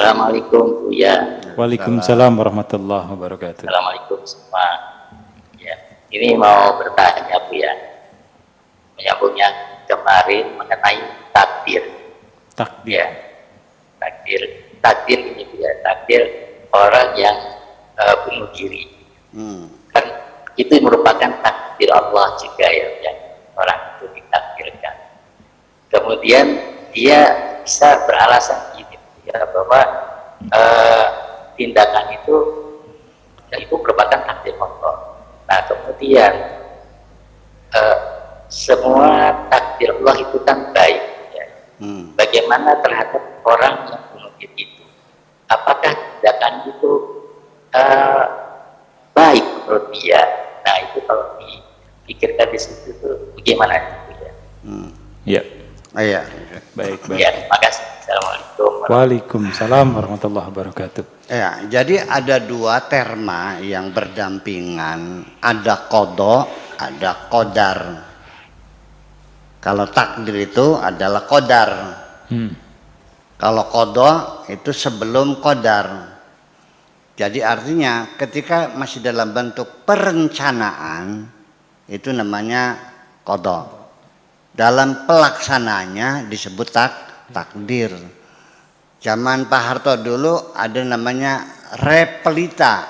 Assalamualaikum Buya. Waalaikumsalam warahmatullahi wabarakatuh. Assalamualaikum semua. Ya, ini mau bertanya Buya, menyambung yang kemarin mengenai takdir. Takdir. Ya, takdir ini Buya, takdir orang yang bunuh diri. Kan itu merupakan takdir Allah juga ya, yang orang itu ditakdirkan. Kemudian dia bisa beralasan gini ya, bahwa tindakan itu merupakan takdir Allah. Nah kemudian semua takdir Allah itu kan baik ya. Bagaimana terhadap orang yang bunuh diri itu? Apakah tindakan itu baik menurut dia? Nah itu kalau dipikirkan di situ tuh bagaimana itu ya? Ya. Iya. Baik. Ya, terima kasih. Assalamualaikum. Waalaikumsalam warahmatullahi wabarakatuh. Ya, jadi ada dua terma yang berdampingan, ada qada, ada qadar. Kalau takdir itu adalah qadar. Kalau qada itu sebelum qadar. Jadi artinya ketika masih dalam bentuk perencanaan itu namanya qada. Dalam pelaksanaannya disebut takdir. Zaman Pak Harto dulu ada namanya repelita,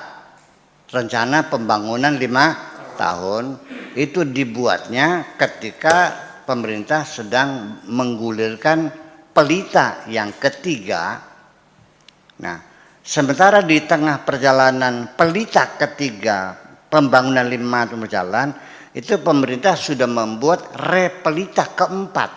rencana pembangunan 5 tahun. Itu dibuatnya ketika pemerintah sedang menggulirkan pelita yang ketiga. Nah, sementara di tengah perjalanan pelita ketiga pembangunan 5 tahun berjalan, itu pemerintah sudah membuat repelita keempat.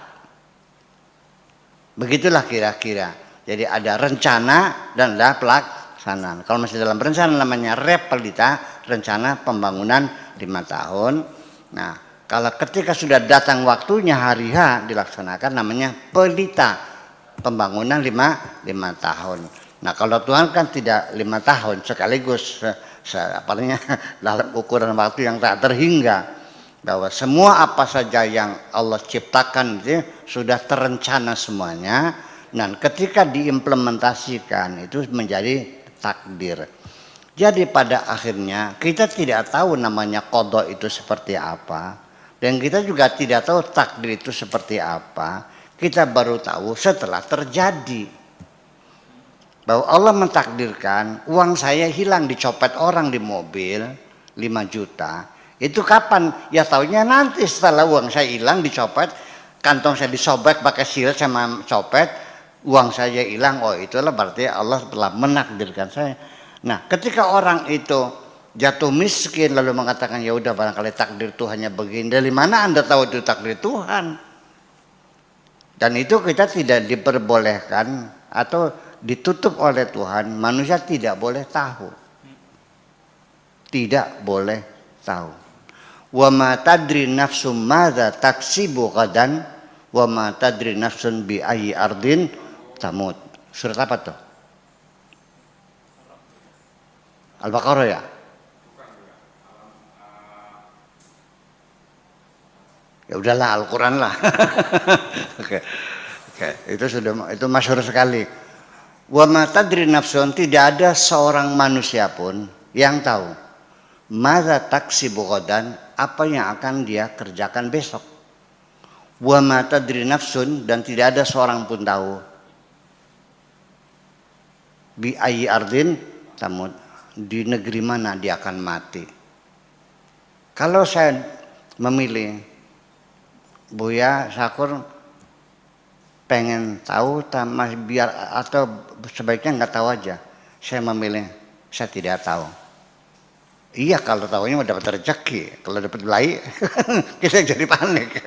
Begitulah kira-kira. Jadi ada rencana dan ada pelaksanaan. Kalau masih dalam rencana namanya repelita, rencana pembangunan 5 tahun. Nah, kalau ketika sudah datang waktunya hari H dilaksanakan namanya pelita, pembangunan 5 tahun. Nah, kalau Tuhan kan tidak 5 tahun sekaligus, apalagi dalam ukuran waktu yang tak terhingga. Bahwa semua apa saja yang Allah ciptakan itu sudah terencana semuanya, dan ketika diimplementasikan itu menjadi takdir. Jadi pada akhirnya kita tidak tahu namanya qada itu seperti apa, dan kita juga tidak tahu takdir itu seperti apa. Kita baru tahu setelah terjadi. Bahwa Allah mentakdirkan uang saya hilang dicopet orang di mobil 5 juta. Itu kapan? Ya taunya nanti setelah uang saya hilang dicopet, kantong saya disobek pakai silet sama copet, uang saya hilang. Oh itulah berarti Allah telah menakdirkan saya. Nah ketika orang itu jatuh miskin lalu mengatakan ya udah barangkali takdir Tuhannya begini, dari mana Anda tahu itu takdir Tuhan? Dan itu kita tidak diperbolehkan atau ditutup oleh Tuhan, manusia tidak boleh tahu. Tidak boleh tahu. Wa ma tadri nafsum madza taksibu qadan wa ma tadri nafsun bi ayyi ardin tamut. Surat apa tuh? Al-Baqarah ya? Ya udahlah Al-Qur'an lah. Oke. Itu masyhur sekali. Wa ma tadri nafsun, tidak ada seorang manusia pun yang tahu madza taksibu qadan, apa yang akan dia kerjakan besok. Wa ma tadri nafsun, dan tidak ada seorang pun tahu bi ayyi ardin tamut, di negeri mana dia akan mati. Kalau saya memilih Buya Syakur pengen tahu biar atau sebaiknya nggak tahu aja, saya memilih saya tidak tahu. Iya kalau tahunya mau dapat rezeki, kalau dapat belai kita jadi panik.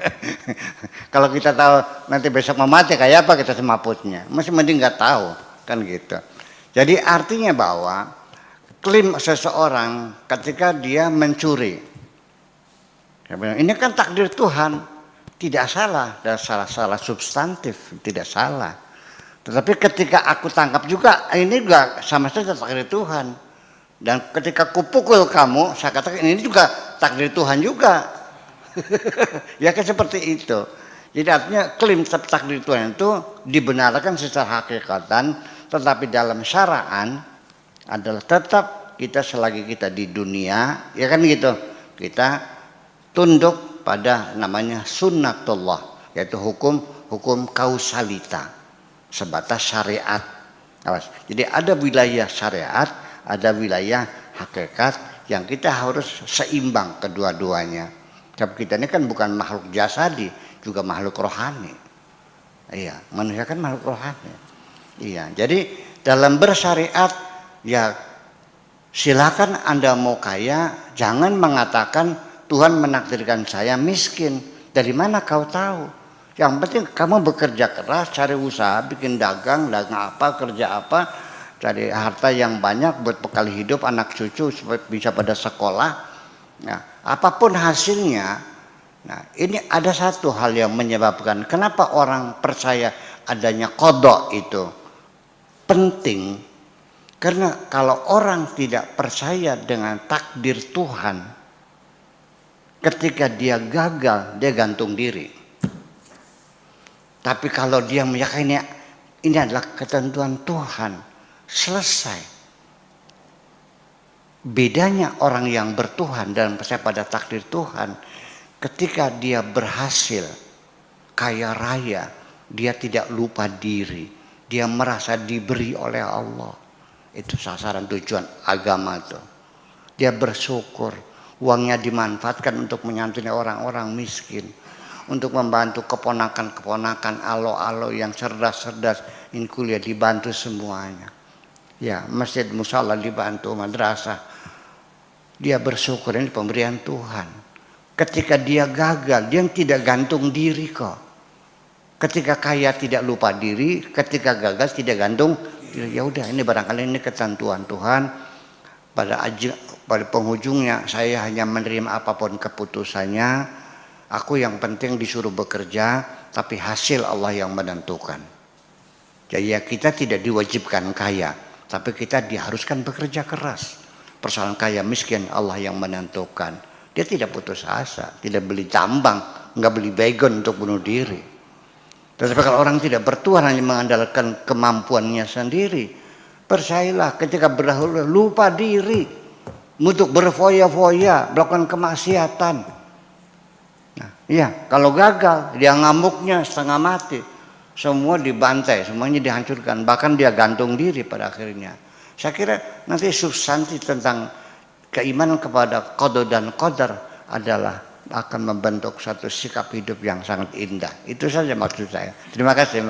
Kalau kita tahu nanti besok mau mati kayak apa kita semaputnya, masih mending nggak tahu kan gitu. Jadi artinya bahwa klaim seseorang ketika dia mencuri, ini kan takdir Tuhan, tidak salah, dan salah substantif, tidak salah. Tetapi ketika aku tangkap juga ini juga sama saja takdir Tuhan. Dan ketika kupukul kamu, saya katakan ini juga takdir Tuhan juga. Ya kan seperti itu. Jadi artinya klaim takdir Tuhan itu dibenarkan secara hakikatan, tetapi dalam syara'an adalah tetap kita selagi kita di dunia, ya kan gitu, kita tunduk pada namanya sunnatullah, yaitu hukum kausalita, sebatas syariat. Awas. Jadi ada wilayah syariat, ada wilayah hakikat yang kita harus seimbang kedua-duanya. Sebab kita ini kan bukan makhluk jasadi, juga makhluk rohani. Iya, manusia kan makhluk rohani. Iya, jadi dalam bersyariat ya silakan Anda mau kaya, jangan mengatakan Tuhan menakdirkan saya miskin. Dari mana kau tahu? Yang penting kamu bekerja keras, cari usaha, bikin dagang apa, kerja apa, cari harta yang banyak buat bekal hidup anak cucu supaya bisa pada sekolah. Nah, apapun hasilnya, nah ini ada satu hal yang menyebabkan kenapa orang percaya adanya qada itu penting. Karena kalau orang tidak percaya dengan takdir Tuhan, ketika dia gagal, dia gantung diri. Tapi kalau dia meyakini ini adalah ketentuan Tuhan, selesai. Bedanya orang yang bertuhan dan percaya pada takdir Tuhan, ketika dia berhasil kaya raya, dia tidak lupa diri, dia merasa diberi oleh Allah. Itu sasaran tujuan agama itu. Dia bersyukur, uangnya dimanfaatkan untuk menyantuni orang-orang miskin, untuk membantu keponakan-keponakan alo-alo yang cerdas-cerdas, ingin kuliah dibantu semuanya. Ya, masjid musala dibantu, madrasah. Dia bersyukur, ini pemberian Tuhan. Ketika dia gagal, dia tidak gantung diri kok. Ketika kaya tidak lupa diri, ketika gagal tidak gantung diri. Ya udah, ini barangkali ini ketentuan Tuhan. Pada penghujungnya saya hanya menerima apapun keputusannya. Aku yang penting disuruh bekerja, tapi hasil Allah yang menentukan. Jadi ya kita tidak diwajibkan kaya, tapi kita diharuskan bekerja keras. Persoalan kaya miskin Allah yang menentukan. Dia tidak putus asa, tidak beli tambang, nggak beli baygon untuk bunuh diri. Tetapi kalau orang tidak bertuhan hanya mengandalkan kemampuannya sendiri, percayalah ketika berdahulu lupa diri, untuk berfoya-foya, melakukan kemaksiatan. Nah, iya, kalau gagal dia ngamuknya setengah mati, semua dibantai, semuanya dihancurkan, bahkan dia gantung diri pada akhirnya. Saya kira nanti substansi tentang keimanan kepada qada dan qadar adalah akan membentuk satu sikap hidup yang sangat indah. Itu saja maksud saya. Terima kasih.